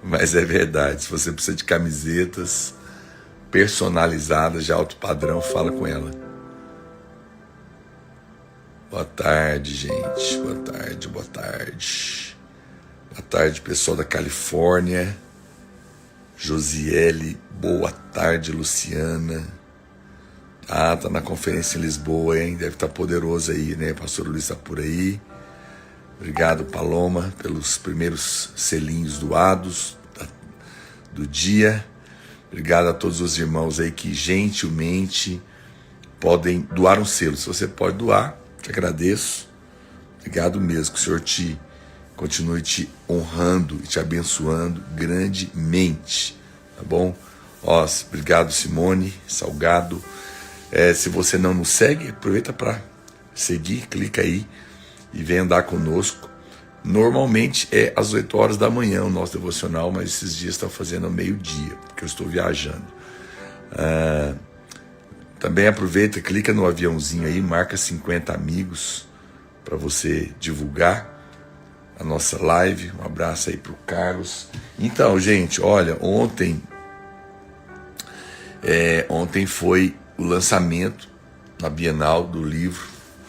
Mas é verdade, se você precisa de camisetas personalizadas de alto padrão, fala com ela. Boa tarde, gente. Boa tarde, boa tarde. Boa tarde, pessoal da Califórnia. Josiele, boa tarde, Luciana. Ah, tá na conferência em Lisboa, hein? Deve estar poderoso aí, né? Pastor Luiz tá por aí. Obrigado, Paloma, pelos primeiros selinhos doados do dia. Obrigado a todos os irmãos aí que gentilmente podem doar um selo. Se você pode doar, te agradeço. Obrigado mesmo, que o Senhor continue te honrando e te abençoando grandemente, tá bom? Ó, obrigado, Simone Salgado. Se você não nos segue, aproveita para seguir, clica aí e vem andar conosco. Normalmente é às 8 horas da manhã o nosso devocional, mas esses dias está fazendo ao meio-dia, porque eu estou viajando. Também aproveita, clica no aviãozinho aí, marca 50 amigos para você divulgar a nossa live. Um abraço aí pro Carlos. Então, gente, olha, ontem foi o lançamento na Bienal do livro,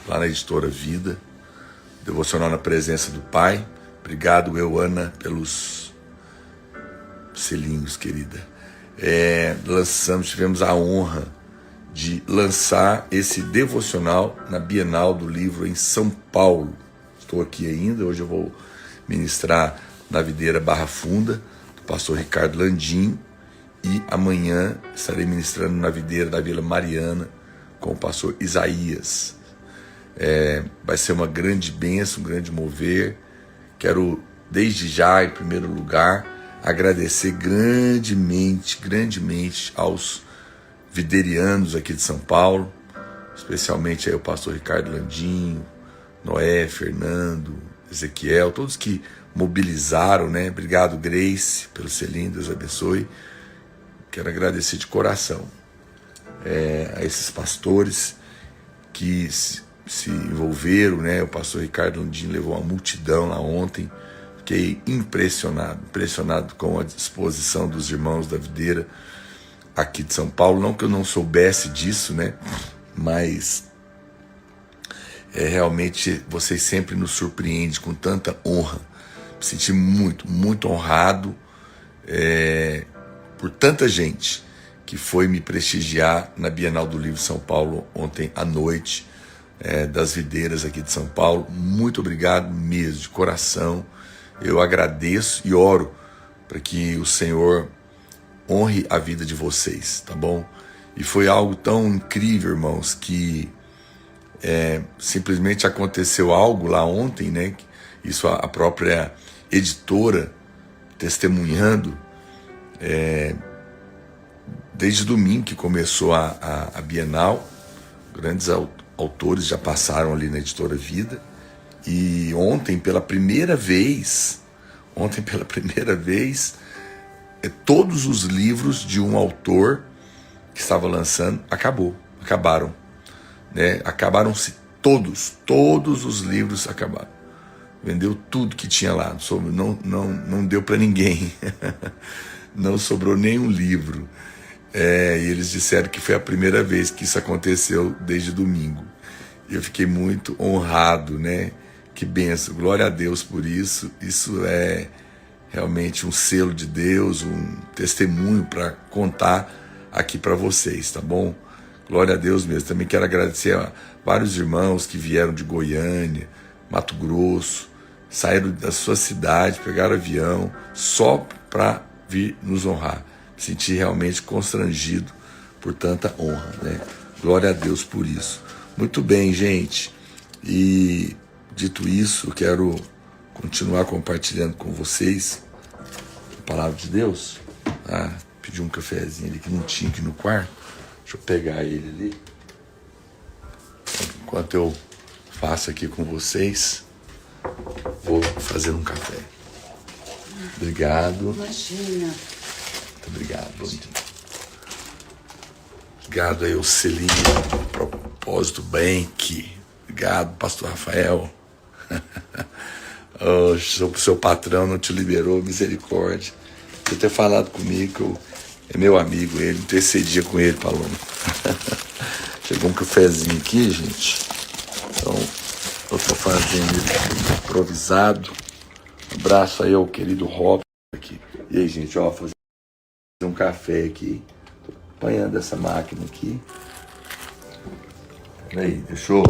lá na Editora Vida, Devocional na Presença do Pai. Obrigado, Euana, pelos selinhos, querida. Tivemos a honra de lançar esse devocional na Bienal do Livro em São Paulo. Estou aqui ainda, hoje eu vou ministrar na Videira Barra Funda, do pastor Ricardo Landim, e amanhã estarei ministrando na Videira da Vila Mariana com o pastor Isaías. Vai ser uma grande bênção, um grande mover. Quero, desde já, em primeiro lugar, agradecer grandemente aos viderianos aqui de São Paulo, especialmente aí o pastor Ricardo Landim, Noé, Fernando, Ezequiel, todos que mobilizaram, né? Obrigado, Grace, pelo selinho, Deus abençoe. Quero agradecer de coração a esses pastores que se envolveram, né? O pastor Ricardo Landim levou uma multidão lá ontem. Fiquei impressionado com a disposição dos irmãos da videira aqui de São Paulo. Não que eu não soubesse disso, né? Mas realmente vocês sempre nos surpreendem com tanta honra. Me senti muito honrado por tanta gente que foi me prestigiar na Bienal do Livro São Paulo ontem à noite, das videiras aqui de São Paulo. Muito obrigado mesmo, de coração. Eu agradeço e oro para que o Senhor honre a vida de vocês, tá bom? E foi algo tão incrível, irmãos, que simplesmente aconteceu algo lá ontem, né? Isso a própria editora testemunhando, desde domingo que começou a Bienal. Grandes autores já passaram ali na Editora Vida, e ontem pela primeira vez, todos os livros de um autor que estava lançando acabaram, né? Acabaram-se todos os livros acabaram. Vendeu tudo que tinha lá, não deu para ninguém. Não sobrou nenhum livro. E eles disseram que foi a primeira vez que isso aconteceu desde domingo. E eu fiquei muito honrado, né? Que bênção, glória a Deus por isso. Isso é realmente um selo de Deus, um testemunho para contar aqui para vocês, tá bom? Glória a Deus mesmo. Também quero agradecer a vários irmãos que vieram de Goiânia, Mato Grosso, saíram da sua cidade, pegaram avião só para vir nos honrar. Me senti realmente constrangido por tanta honra, né? Glória a Deus por isso. Muito bem, gente. E dito isso, eu quero continuar compartilhando com vocês a palavra de Deus. Pedi um cafezinho ali que não tinha aqui no quarto. Deixa eu pegar ele ali. Enquanto eu faço aqui com vocês, vou fazer um café. Obrigado. Imagina. Muito obrigado. Bom dia. Obrigado aí, o selinho Propósito Bank. Obrigado, pastor Rafael. O seu patrão não te liberou, misericórdia. Por ter falado comigo, é meu amigo ele, intercedia com ele, Paloma. Chegou um cafezinho aqui, gente. Então, eu tô fazendo ele improvisado. Um abraço aí ao querido Rob aqui. E aí, gente, ó, fazer um café aqui. Tô apanhando essa máquina aqui. Peraí, deixa eu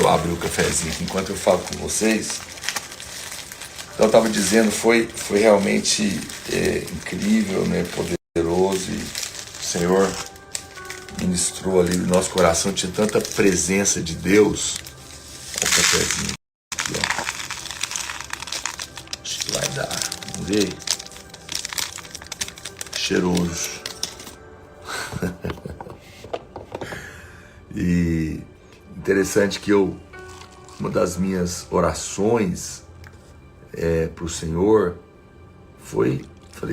abrir o cafezinho aqui enquanto eu falo com vocês. Então eu estava dizendo, foi realmente incrível, né, poderoso, e o Senhor ministrou ali no nosso coração, tinha tanta presença de Deus. Olha o cafezinho aqui, ó. Acho que vai dar, vamos ver. Cheiroso. E interessante que uma das minhas orações para o Senhor falei,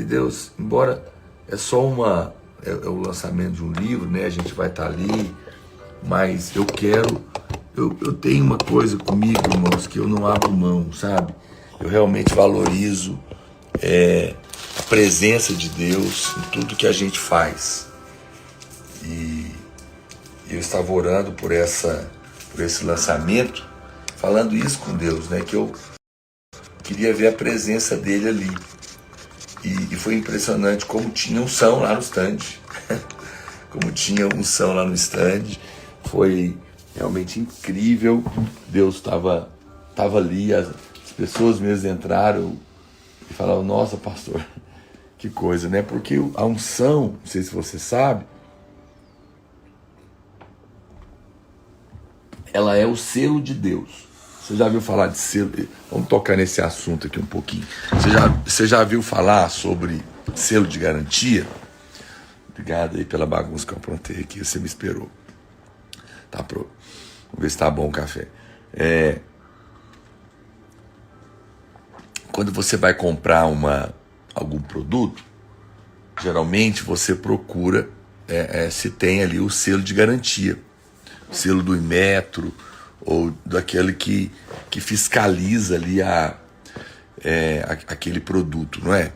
Deus, embora é só o lançamento de um livro, né? A gente vai estar ali, mas eu tenho uma coisa comigo, irmãos, que eu não abro mão, sabe? Eu realmente valorizo a presença de Deus em tudo que a gente faz. E eu estava orando por esse lançamento, falando isso com Deus, né? Que eu queria ver a presença dele ali. E foi impressionante como tinha unção lá no stand. Como tinha unção lá no stand. Foi realmente incrível. Deus estava ali, as pessoas mesmo entraram e falaram, nossa, pastor, que coisa, né? Porque a unção, não sei se você sabe, ela é o selo de Deus. Você já viu falar de selo? Vamos tocar nesse assunto aqui um pouquinho. Você já viu falar sobre selo de garantia? Obrigado aí pela bagunça que eu aprontei aqui. Você me esperou. Tá pronto. Vamos ver se tá bom o café. Quando você vai comprar algum produto, geralmente você procura se tem ali o selo de garantia. O selo do Inmetro, ou daquele que fiscaliza ali aquele produto, não é?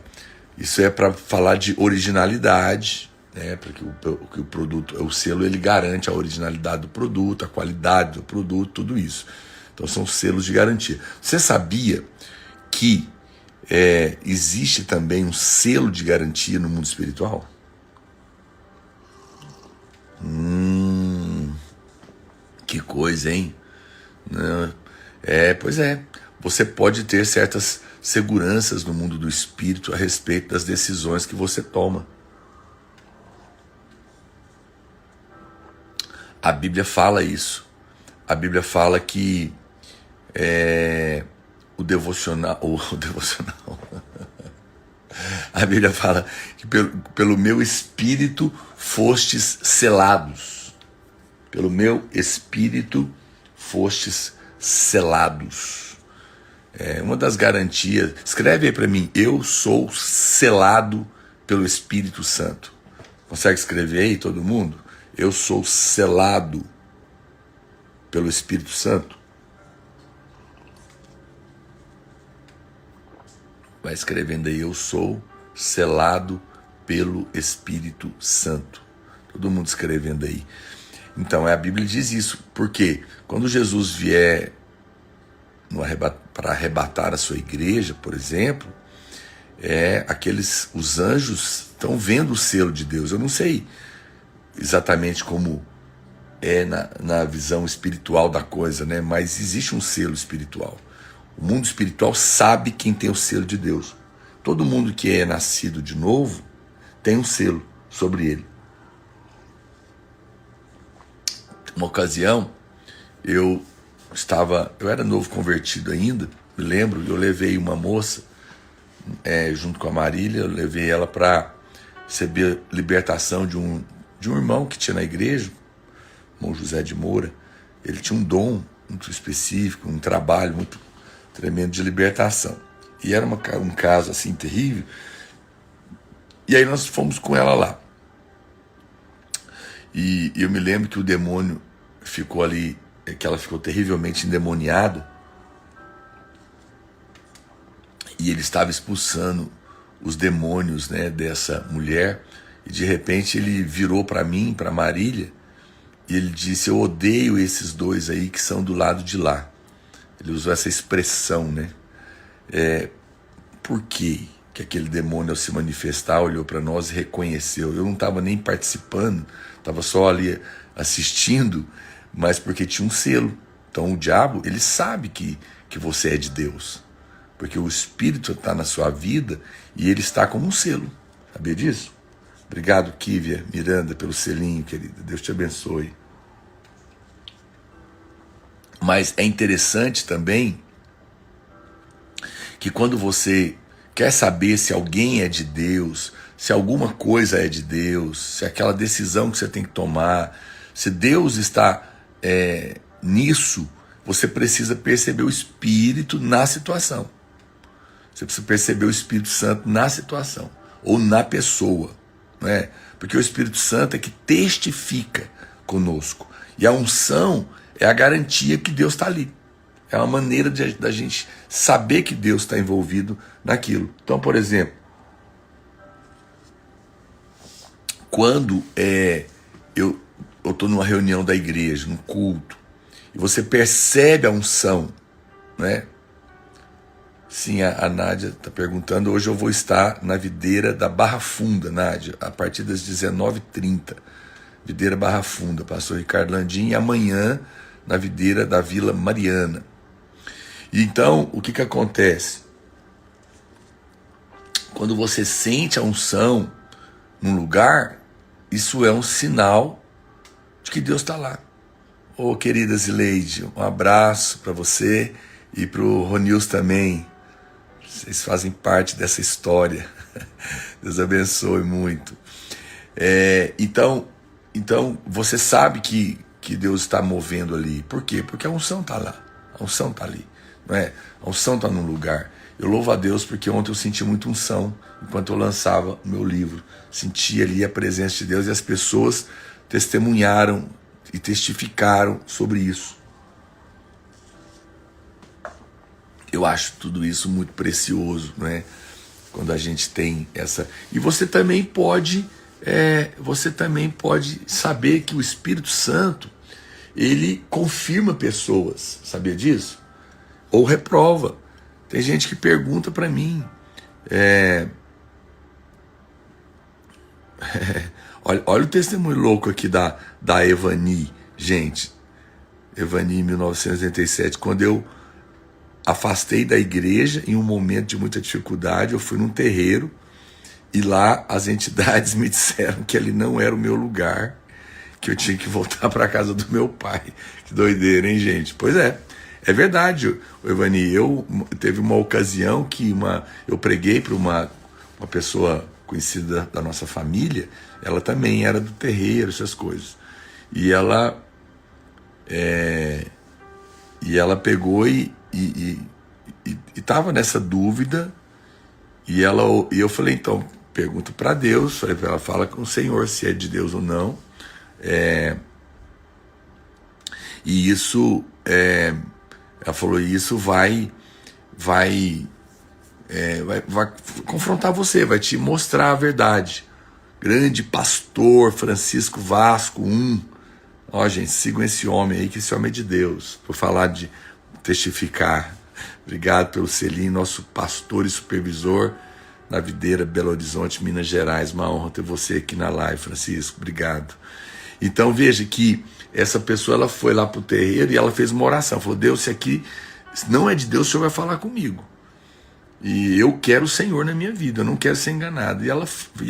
Isso é para falar de originalidade, né? Porque o produto, o selo, ele garante a originalidade do produto, a qualidade do produto, tudo isso. Então são selos de garantia. Você sabia que existe também um selo de garantia no mundo espiritual? Que coisa, hein? Pois é. Você pode ter certas seguranças no mundo do espírito a respeito das decisões que você toma. A Bíblia fala isso. A Bíblia fala que o devocional. A Bíblia fala que pelo meu espírito fostes selados. Pelo meu espírito fostes selados. Uma das garantias. Escreve aí para mim. Eu sou selado pelo Espírito Santo. Consegue escrever aí, todo mundo? Eu sou selado pelo Espírito Santo. Vai escrevendo aí. Eu sou selado pelo Espírito Santo. Todo mundo escrevendo aí. Então, a Bíblia diz isso, porque quando Jesus vier para arrebatar a sua igreja, por exemplo, os anjos estão vendo o selo de Deus. Eu não sei exatamente como é na visão espiritual da coisa, né? Mas existe um selo espiritual. O mundo espiritual sabe quem tem o selo de Deus. Todo mundo que é nascido de novo tem um selo sobre ele. Uma ocasião, eu era novo convertido ainda, me lembro, eu levei uma moça, junto com a Marília, eu levei ela para receber libertação de um irmão que tinha na igreja, o irmão José de Moura. Ele tinha um dom muito específico, um trabalho muito tremendo de libertação. E era um caso assim terrível. E aí nós fomos com ela lá. E eu me lembro que o demônio ficou ali, que ela ficou terrivelmente endemoniada. E ele estava expulsando os demônios, né, dessa mulher, e de repente ele virou para mim, para Marília, e ele disse: eu odeio esses dois aí que são do lado de lá. Ele usou essa expressão, né? Por quê que aquele demônio, ao se manifestar, olhou para nós e reconheceu? Eu não estava nem participando, estava só ali assistindo, mas porque tinha um selo. Então o diabo, ele sabe que você é de Deus, porque o Espírito está na sua vida e ele está como um selo. Sabia disso? Obrigado, Kívia Miranda, pelo selinho, querida. Deus te abençoe. Mas é interessante também que quando você quer saber se alguém é de Deus, se alguma coisa é de Deus, se aquela decisão que você tem que tomar, se Deus está nisso, você precisa perceber o Espírito na situação. Você precisa perceber o Espírito Santo na situação, ou na pessoa, não é? Porque o Espírito Santo é que testifica conosco. E a unção é a garantia que Deus está ali. É uma maneira da gente saber que Deus está envolvido naquilo. Então, por exemplo, quando eu estou numa reunião da igreja, num culto, e você percebe a unção, né? Sim, a Nádia está perguntando, hoje eu vou estar na videira da Barra Funda, Nádia, a partir das 19h30. Videira Barra Funda, pastor Ricardo Landim, e amanhã na videira da Vila Mariana. Então, o que acontece? Quando você sente a unção num lugar, isso é um sinal de que Deus está lá. Ô, querida Zileide, um abraço para você e para o Ronils também. Vocês fazem parte dessa história. Deus abençoe muito. Então, você sabe que Deus está movendo ali. Por quê? Porque a unção está lá. A unção está ali. Não é? A unção está num lugar. Eu louvo a Deus porque ontem eu senti muita unção enquanto eu lançava o meu livro. Senti ali a presença de Deus e as pessoas testemunharam e testificaram sobre isso. Eu acho tudo isso muito precioso, não é? Quando a gente tem essa... E você também pode saber que o Espírito Santo, ele confirma pessoas, sabia disso? Ou reprova. Tem gente que pergunta para mim, olha o testemunho louco aqui da Evani, gente. Evani, em 1987, quando eu afastei da igreja em um momento de muita dificuldade, eu fui num terreiro e lá as entidades me disseram que ali não era o meu lugar, que eu tinha que voltar para a casa do meu pai. Que doideira, hein, gente? Pois é verdade, Evani. Teve uma ocasião que eu preguei para uma pessoa conhecida da nossa família, ela também era do terreiro, essas coisas. E ela pegou e estava nessa dúvida, e eu falei, então, pergunta para Deus, falei para ela, fala com o Senhor se é de Deus ou não. E isso, ela falou, isso vai confrontar você, vai te mostrar a verdade. Grande pastor Francisco Vasco, ó, gente, sigam esse homem aí, que esse homem é de Deus, por falar de testificar. Obrigado pelo selinho, nosso pastor e supervisor na videira Belo Horizonte, Minas Gerais. Uma honra ter você aqui na live, Francisco, obrigado. Então veja que essa pessoa, ela foi lá pro terreiro e ela fez uma oração, falou, Deus, se aqui não é de Deus, o Senhor vai falar comigo. E eu quero o Senhor na minha vida, eu não quero ser enganado. E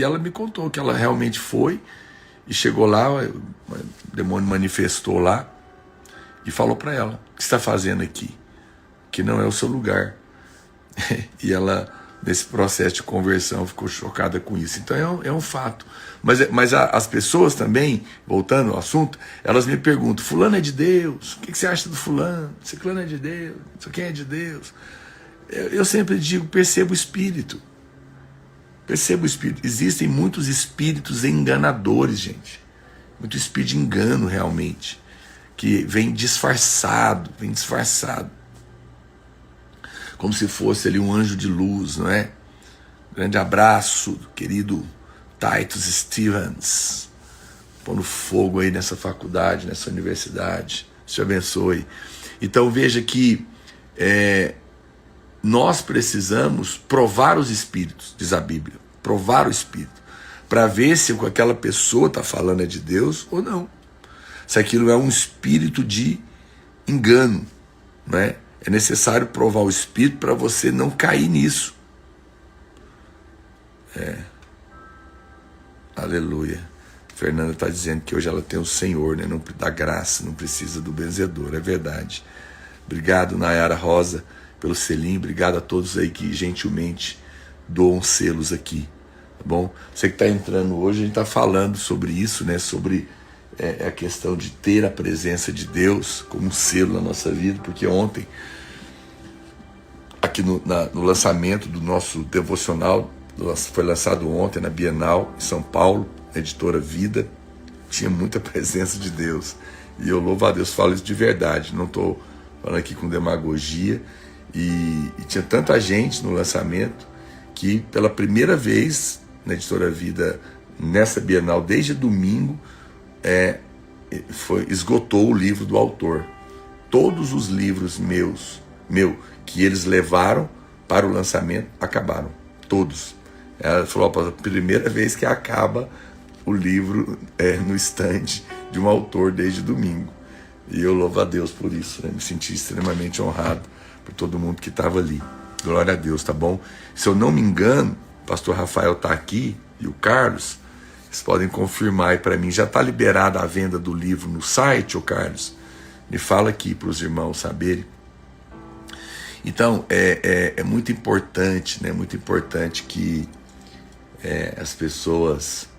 ela me contou que ela realmente foi e chegou lá, o demônio manifestou lá e falou para ela, o que você está fazendo aqui? Que não é o seu lugar. E ela, nesse processo de conversão, ficou chocada com isso. Então é um fato. Mas as pessoas também, voltando ao assunto, elas me perguntam, fulano é de Deus? O que você acha do fulano? Ciclano é de Deus? Quem é de Deus? Eu sempre digo, perceba o espírito. Perceba o espírito. Existem muitos espíritos enganadores, gente. Muito espírito de engano, realmente. Que vem disfarçado. Como se fosse ali um anjo de luz, não é? Grande abraço, querido Titus Stevens. Pondo fogo aí nessa faculdade, nessa universidade. Deus te abençoe. Então veja que nós precisamos provar os espíritos, diz a Bíblia. Provar o espírito. Para ver se o que aquela pessoa está falando é de Deus ou não. Se aquilo é um espírito de engano, né? É necessário provar o espírito para você não cair nisso. Aleluia. Fernanda está dizendo que hoje ela tem o Senhor, né? Não da graça, não precisa do benzedor, é verdade. Obrigado, Nayara Rosa, pelo selinho. Obrigado a todos aí que gentilmente doam selos aqui, tá bom? Você que está entrando hoje, a gente está falando sobre isso, né? Sobre a questão de ter a presença de Deus como um selo na nossa vida, porque ontem, aqui no lançamento do nosso devocional, foi lançado ontem na Bienal, em São Paulo, editora Vida, tinha muita presença de Deus. E eu louvo a Deus, falo isso de verdade, não estou falando aqui com demagogia. E tinha tanta gente no lançamento que pela primeira vez na editora Vida, nessa Bienal, desde domingo, esgotou o livro do autor. Todos os livros que eles levaram para o lançamento acabaram. Todos. Ela falou, a primeira vez que acaba o livro no estande de um autor desde domingo. E eu louvo a Deus por isso, né? Me senti extremamente honrado por todo mundo que estava ali. Glória a Deus, tá bom? Se eu não me engano, o pastor Rafael está aqui e o Carlos, vocês podem confirmar aí para mim, já está liberada a venda do livro no site, ô Carlos? Me fala aqui para os irmãos saberem. Então, é muito importante, né? Muito importante que as pessoas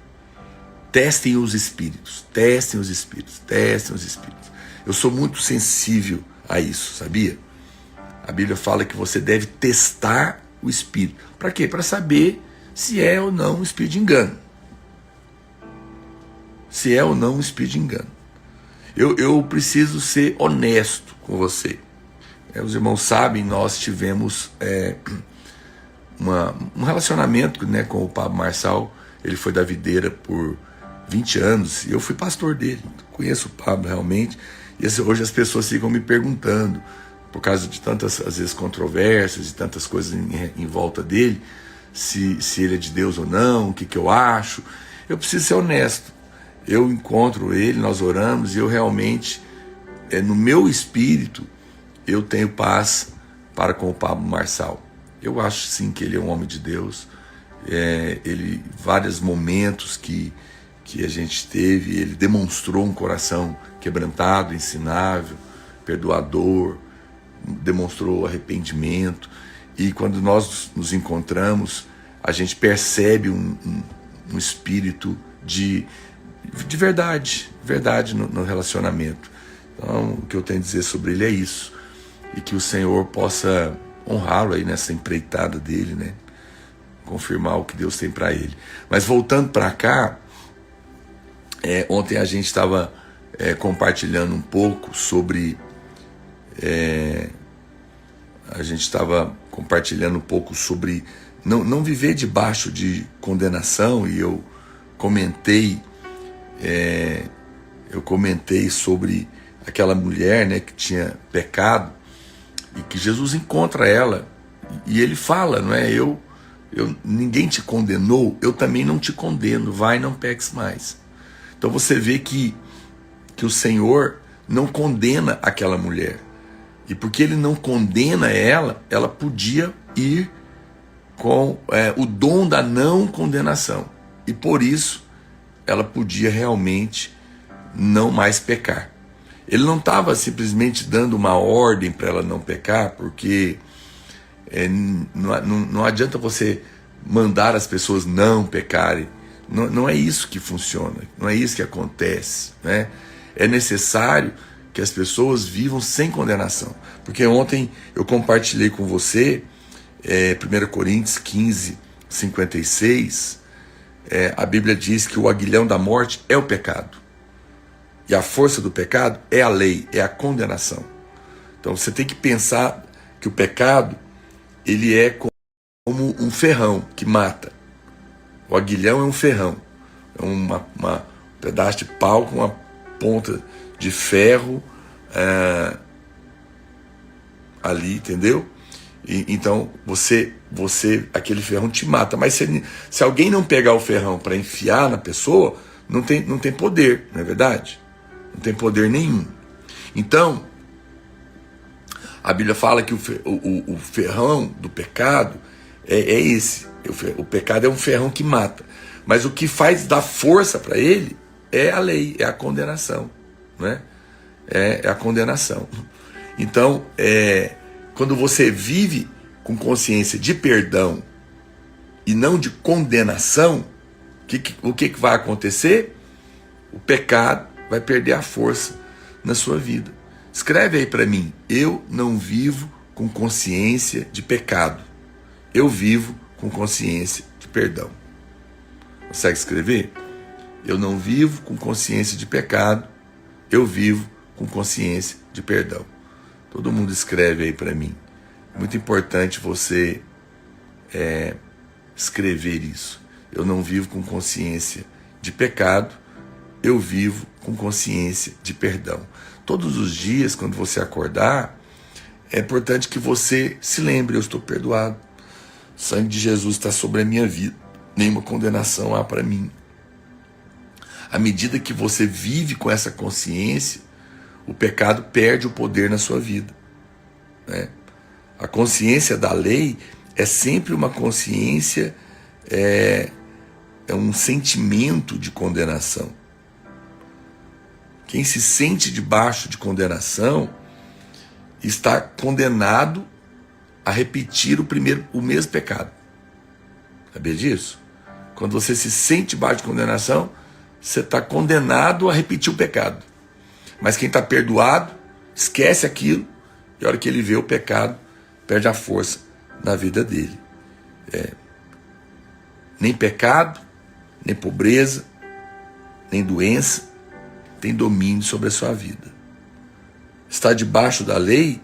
testem os espíritos. Eu sou muito sensível a isso, sabia? A Bíblia fala que você deve testar o espírito. Para quê? Para saber se é ou não um espírito de engano. Se é ou não um espírito de engano. Eu preciso ser honesto com você. Os irmãos sabem, nós tivemos um relacionamento, né, com o Pablo Marçal. Ele foi da videira por 20 anos e eu fui pastor dele. Conheço o Pablo realmente. E hoje as pessoas ficam me perguntando, por causa de tantas, às vezes, controvérsias e tantas coisas em volta dele, se ele é de Deus ou não, o que eu acho. Eu preciso ser honesto. Eu encontro ele, nós oramos e eu realmente, no meu espírito, eu tenho paz para com o Pablo Marçal. Eu acho sim que ele é um homem de Deus. Vários momentos que a gente teve, ele demonstrou um coração quebrantado, ensinável, perdoador, demonstrou arrependimento. E quando nós nos encontramos, a gente percebe um espírito de verdade no relacionamento. Então, o que eu tenho a dizer sobre ele é isso. E que o Senhor possa honrá-lo aí nessa empreitada dele, né? Confirmar o que Deus tem para ele. Mas voltando para cá, ontem a gente estava compartilhando um pouco sobre... não viver debaixo de condenação, e eu comentei sobre aquela mulher, né, que tinha pecado, e que Jesus encontra ela, e ele fala, não é? Ninguém te condenou, eu também não te condeno, vai, não peques mais. Então você vê que o Senhor não condena aquela mulher, e porque ele não condena ela podia ir com o dom da não condenação, e por isso ela podia realmente não mais pecar. Ele não estava simplesmente dando uma ordem para ela não pecar, porque não adianta você mandar as pessoas não pecarem. Não é isso que funciona, não é isso que acontece, né? É necessário que as pessoas vivam sem condenação. Porque ontem eu compartilhei com você 1 Coríntios 15, 56, a Bíblia diz que o aguilhão da morte é o pecado. E a força do pecado é a lei, é a condenação. Então você tem que pensar que o pecado, ele é como um ferrão que mata. O aguilhão é um ferrão. É um pedaço de pau com uma ponta de ferro ali, entendeu? Então, aquele ferrão te mata. Mas se alguém não pegar o ferrão para enfiar na pessoa, não tem poder, não é verdade? Não tem poder nenhum. Então, a Bíblia fala que o ferrão do pecado é esse. O pecado é um ferrão que mata. Mas o que faz dar força para ele é a lei, é a condenação. Né? É a condenação. Então, quando você vive com consciência de perdão e não de condenação, o que vai acontecer? O pecado vai perder a força na sua vida. Escreve aí para mim: eu não vivo com consciência de pecado. Eu vivo com consciência de perdão. Consegue escrever? Eu não vivo com consciência de pecado. Eu vivo com consciência de perdão. Todo mundo escreve aí para mim. É muito importante você escrever isso. Eu não vivo com consciência de pecado. Eu vivo com consciência de perdão. Todos os dias, quando você acordar, é importante que você se lembre: eu estou perdoado. O sangue de Jesus está sobre a minha vida. Nenhuma condenação há para mim. À medida que você vive com essa consciência, o pecado perde o poder na sua vida. Né? A consciência da lei é sempre uma consciência, é um sentimento de condenação. Quem se sente debaixo de condenação está condenado a repetir o mesmo pecado. Sabia disso? Quando você se sente debaixo de condenação, você está condenado a repetir o pecado. Mas quem está perdoado, esquece aquilo, e a hora que ele vê o pecado, perde a força na vida dele. Nem pecado, nem pobreza, nem doença tem domínio sobre a sua vida. Estar debaixo da lei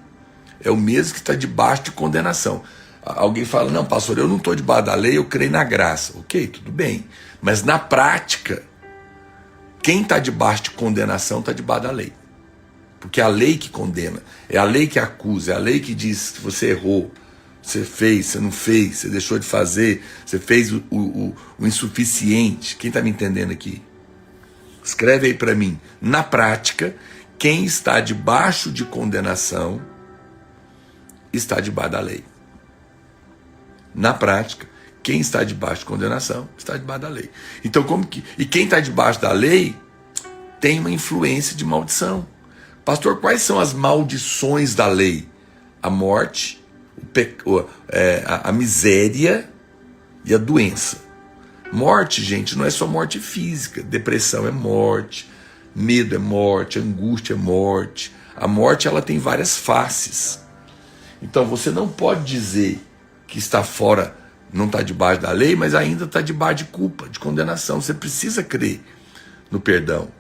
é o mesmo que estar debaixo de condenação. Alguém fala: não, pastor, eu não estou debaixo da lei, eu creio na graça. Ok, tudo bem. Mas na prática, quem está debaixo de condenação está debaixo da lei. Porque é a lei que condena, é a lei que acusa, é a lei que diz que você errou, você fez, você não fez, você deixou de fazer, você fez o insuficiente. Quem está me entendendo aqui? Escreve aí para mim. Na prática, quem está debaixo de condenação está debaixo da lei. Na prática, quem está debaixo de condenação está debaixo da lei. Então, e quem está debaixo da lei tem uma influência de maldição. Pastor, quais são as maldições da lei? A morte, a miséria e a doença. Morte, gente, não é só morte física. Depressão é morte, medo é morte, angústia é morte. A morte, ela tem várias faces. Então você não pode dizer que está fora, não está debaixo da lei, mas ainda está debaixo de culpa, de condenação. Você precisa crer no perdão.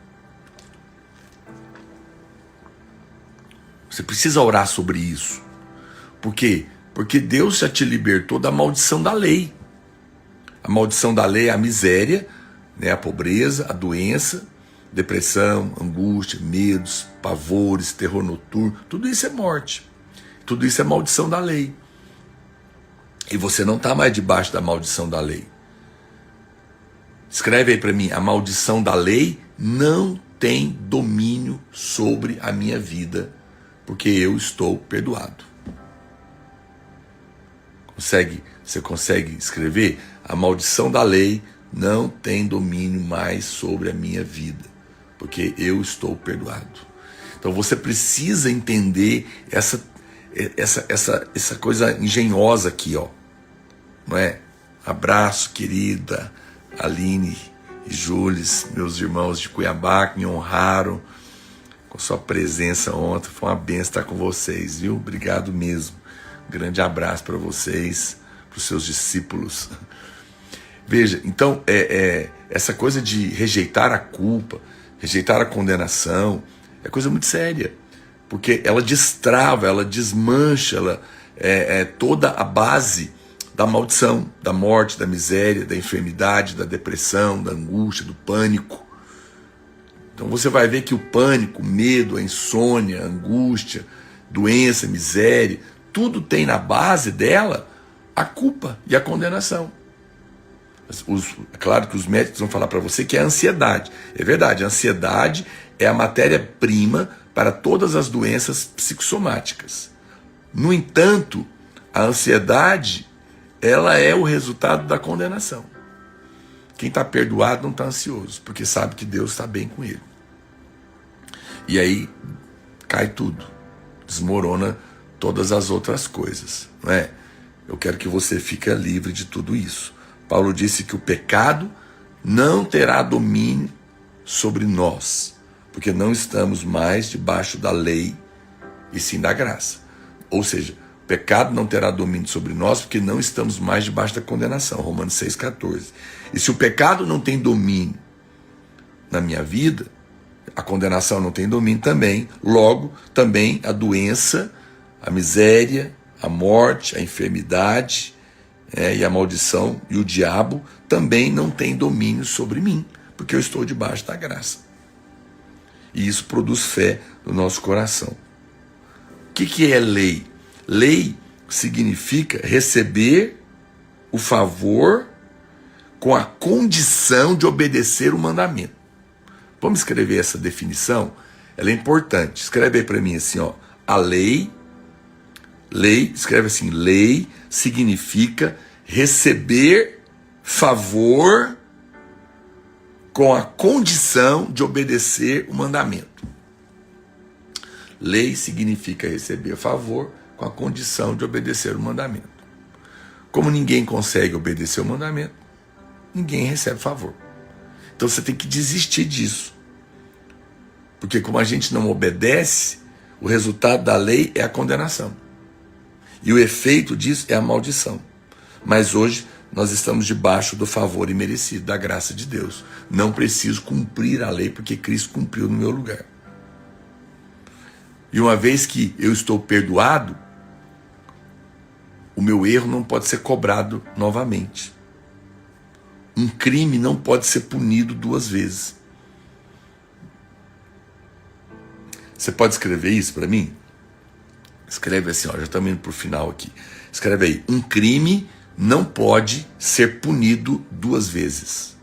Você precisa orar sobre isso. Por quê? Porque Deus já te libertou da maldição da lei. A maldição da lei é a miséria, né, a pobreza, a doença, depressão, angústia, medos, pavores, terror noturno. Tudo isso é morte. Tudo isso é maldição da lei. E você não está mais debaixo da maldição da lei. Escreve aí para mim: a maldição da lei não tem domínio sobre a minha vida, porque eu estou perdoado. Você consegue escrever? A maldição da lei não tem domínio mais sobre a minha vida, porque eu estou perdoado. Então você precisa entender essa coisa engenhosa aqui, ó. Não é? Abraço, querida Aline e Jules, meus irmãos de Cuiabá, que me honraram com sua presença ontem. Foi uma benção estar com vocês, viu? Obrigado mesmo. Grande abraço para vocês, para os seus discípulos. Veja, então, essa coisa de rejeitar a culpa, rejeitar a condenação, é coisa muito séria. Porque ela destrava, ela desmancha, toda a base da maldição, da morte, da miséria, da enfermidade, da depressão, da angústia, do pânico. Então você vai ver que o pânico, o medo, a insônia, a angústia, doença, miséria, tudo tem na base dela a culpa e a condenação. É claro que os médicos vão falar para você que é a ansiedade. É verdade, a ansiedade é a matéria-prima para todas as doenças psicossomáticas. No entanto, a ansiedade, ela é o resultado da condenação. Quem está perdoado não está ansioso, porque sabe que Deus está bem com ele. E aí cai tudo, desmorona todas as outras coisas, não é? Eu quero que você fique livre de tudo isso. Paulo disse que o pecado não terá domínio sobre nós, porque não estamos mais debaixo da lei, e sim da graça. Ou seja, o pecado não terá domínio sobre nós, porque não estamos mais debaixo da condenação. Romanos 6,14. E se o pecado não tem domínio na minha vida, a condenação não tem domínio também. Logo, também a doença, a miséria, a morte, a enfermidade, e a maldição e o diabo também não tem domínio sobre mim, porque eu estou debaixo da graça. E isso produz fé no nosso coração. O que é lei? Lei significa receber o favor com a condição de obedecer o mandamento. Vamos escrever essa definição? Ela é importante. Escreve aí para mim assim, ó. A lei, escreve assim, lei significa receber favor com a condição de obedecer o mandamento. Lei significa receber favor com a condição de obedecer o mandamento. Como ninguém consegue obedecer o mandamento, ninguém recebe favor. Então você tem que desistir disso. Porque como a gente não obedece, o resultado da lei é a condenação. E o efeito disso é a maldição. Mas hoje nós estamos debaixo do favor imerecido, da graça de Deus. Não preciso cumprir a lei, porque Cristo cumpriu no meu lugar. E uma vez que eu estou perdoado, o meu erro não pode ser cobrado novamente. Um crime não pode ser punido duas vezes. Você pode escrever isso para mim? Escreve assim, ó, já estamos indo para o final aqui. Escreve aí, um crime não pode ser punido duas vezes.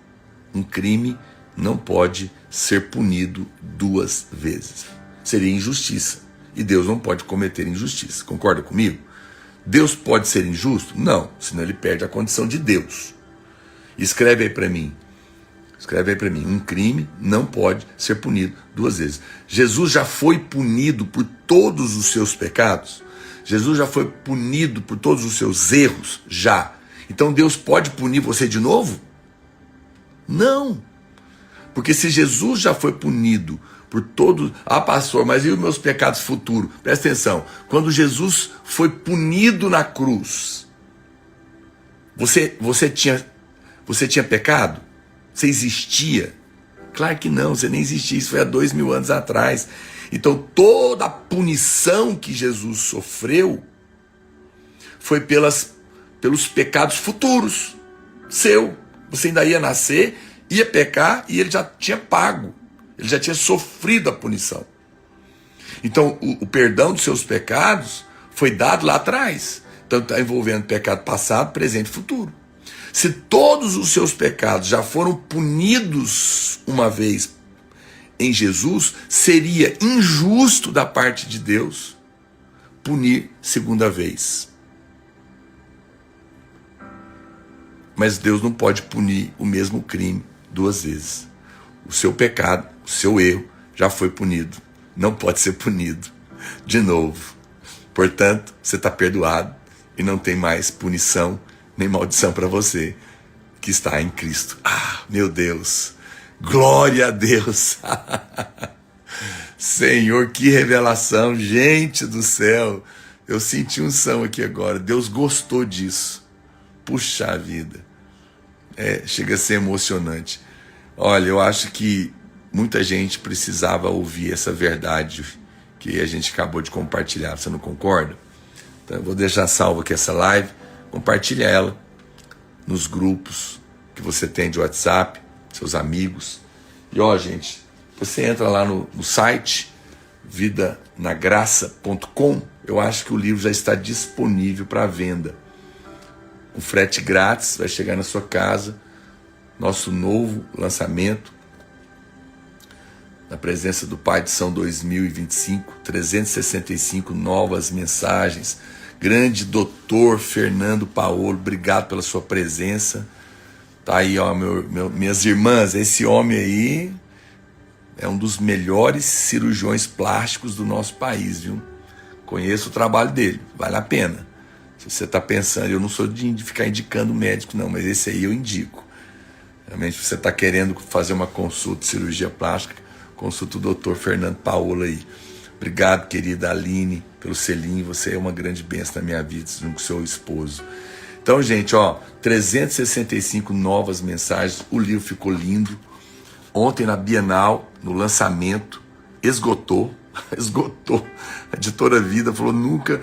Um crime não pode ser punido duas vezes. Seria injustiça. E Deus não pode cometer injustiça. Concorda comigo? Deus pode ser injusto? Não, senão ele perde a condição de Deus. Escreve aí para mim. Escreve aí para mim. Um crime não pode ser punido duas vezes. Jesus já foi punido por todos os seus pecados? Jesus já foi punido por todos os seus erros? Já. Então Deus pode punir você de novo? Não. Porque se Jesus já foi punido por todos... Ah, pastor, mas e os meus pecados futuros? Presta atenção. Quando Jesus foi punido na cruz, você tinha pecado? Você existia? Claro que não, você nem existia. Isso foi há 2000 anos atrás. Então toda a punição que Jesus sofreu foi pelos pecados futuros. Seu. Você ainda ia nascer, ia pecar e ele já tinha pago. Ele já tinha sofrido a punição. Então o perdão dos seus pecados foi dado lá atrás. Então está envolvendo pecado passado, presente e futuro. Se todos os seus pecados já foram punidos uma vez em Jesus, seria injusto da parte de Deus punir segunda vez. Mas Deus não pode punir o mesmo crime duas vezes. O seu pecado, o seu erro já foi punido. Não pode ser punido de novo. Portanto, você está perdoado e não tem mais punição nem maldição para você que está em Cristo. Ah, meu Deus! Glória a Deus! Senhor, que revelação! Gente do céu! Eu senti unção aqui agora. Deus gostou disso. Puxa vida! Chega a ser emocionante. Olha, eu acho que muita gente precisava ouvir essa verdade que a gente acabou de compartilhar. Você não concorda? Então eu vou deixar salvo aqui essa live. compartilha ela nos grupos que você tem de WhatsApp, seus amigos. E ó, gente, você entra lá no site vidanagraça.com, eu acho que o livro já está disponível para venda. O frete grátis vai chegar na sua casa, nosso novo lançamento, na presença do Pai de São 2025, 365 novas mensagens. Grande doutor Fernando Paolo, obrigado pela sua presença. Tá aí, ó, minhas irmãs, esse homem aí é um dos melhores cirurgiões plásticos do nosso país, viu? Conheço o trabalho dele, vale a pena. Se você está pensando, eu não sou de ficar indicando médico não, mas esse aí eu indico. Realmente, se você está querendo fazer uma consulta de cirurgia plástica, consulta o doutor Fernando Paolo aí. Obrigado, querida Aline, pelo selinho, você é uma grande bênção na minha vida, junto com seu esposo. Então, gente, ó, 365 novas mensagens, o livro ficou lindo. Ontem na Bienal, no lançamento, esgotou. A editora Vida falou, nunca,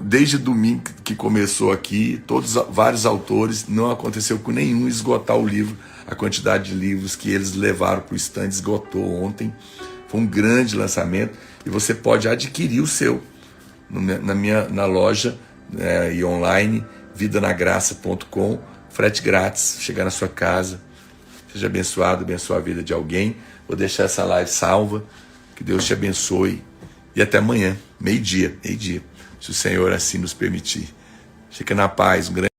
desde domingo que começou aqui, vários autores, não aconteceu com nenhum esgotar o livro. A quantidade de livros que eles levaram para o stand esgotou ontem. Foi um grande lançamento e você pode adquirir o seu na loja e online, vidanagraça.com, frete grátis, chegar na sua casa. Seja abençoado, abençoe a vida de alguém. Vou deixar essa live salva. Que Deus te abençoe. E até amanhã, meio-dia, se o Senhor assim nos permitir. Fica na paz. Um grande